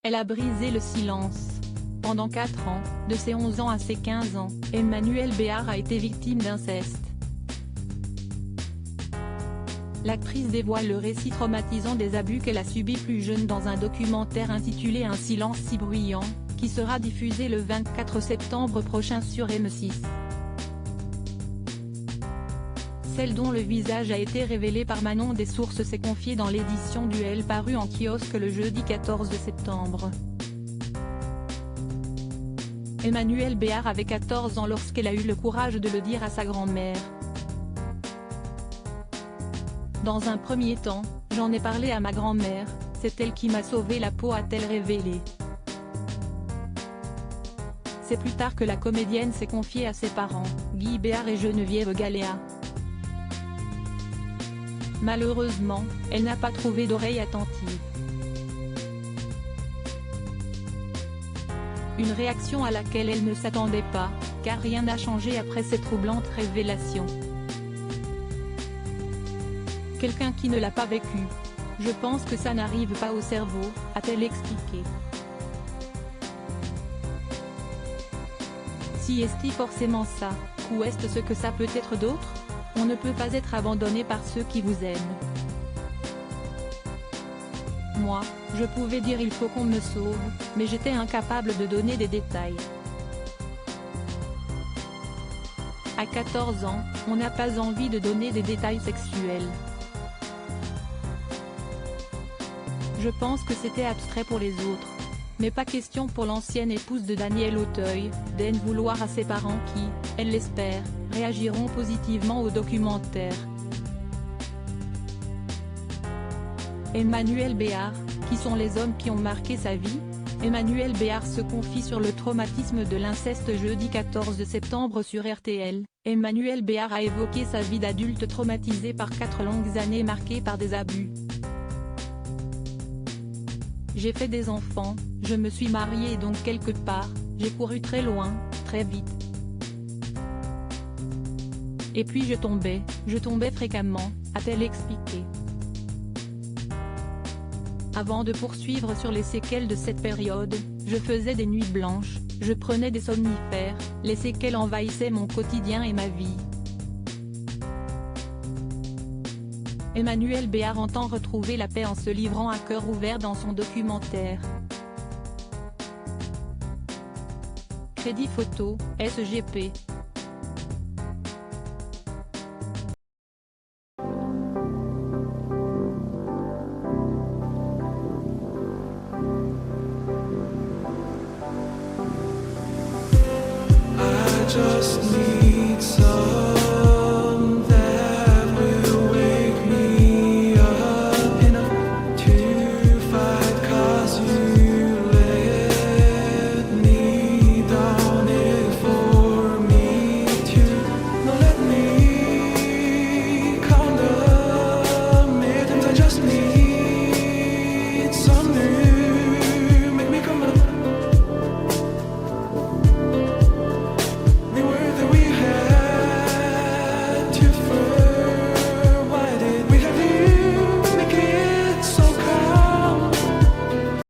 Elle a brisé le silence. Pendant 4 ans, de ses 11 ans à ses 15 ans, Emmanuelle Béard a été victime d'inceste. L'actrice dévoile le récit traumatisant des abus qu'elle a subis plus jeune dans un documentaire intitulé Un silence si bruyant, qui sera diffusé le 24 septembre prochain sur M6. Celle dont le visage a été révélé par Manon des Sources s'est confiée dans l'édition du Elle parue en kiosque le jeudi 14 septembre. Emmanuelle Béard avait 14 ans lorsqu'elle a eu le courage de le dire à sa grand-mère. Dans un premier temps, j'en ai parlé à ma grand-mère, c'est elle qui m'a sauvé la peau, a-t-elle révélé. C'est plus tard que la comédienne s'est confiée à ses parents, Guy Béard et Geneviève Galéa. Malheureusement, elle n'a pas trouvé d'oreille attentive. Une réaction à laquelle elle ne s'attendait pas, car rien n'a changé après ces troublantes révélations. Quelqu'un qui ne l'a pas vécu. Je pense que ça n'arrive pas au cerveau, a-t-elle expliqué. Si est-ce forcément ça, ou est-ce ce que ça peut être d'autre? On ne peut pas être abandonné par ceux qui vous aiment. Moi, je pouvais dire il faut qu'on me sauve, mais j'étais incapable de donner des détails. À 14 ans, on n'a pas envie de donner des détails sexuels. Je pense que c'était abstrait pour les autres. Mais pas question pour l'ancienne épouse de Daniel Auteuil, d'en vouloir à ses parents qui, elle l'espère, réagiront positivement au documentaire. Emmanuelle Béard, qui sont les hommes qui ont marqué sa vie? Emmanuelle Béard se confie sur le traumatisme de l'inceste jeudi 14 septembre sur RTL. Emmanuelle Béard a évoqué sa vie d'adulte traumatisée par 4 longues années marquées par des abus. J'ai fait des enfants, je me suis mariée et donc quelque part, j'ai couru très loin, très vite. Et puis je tombais fréquemment, a-t-elle expliqué. Avant de poursuivre sur les séquelles de cette période, je faisais des nuits blanches, je prenais des somnifères, les séquelles envahissaient mon quotidien et ma vie. Emmanuelle Béard entend retrouver la paix en se livrant à cœur ouvert dans son documentaire. Crédit photo, SGP. Just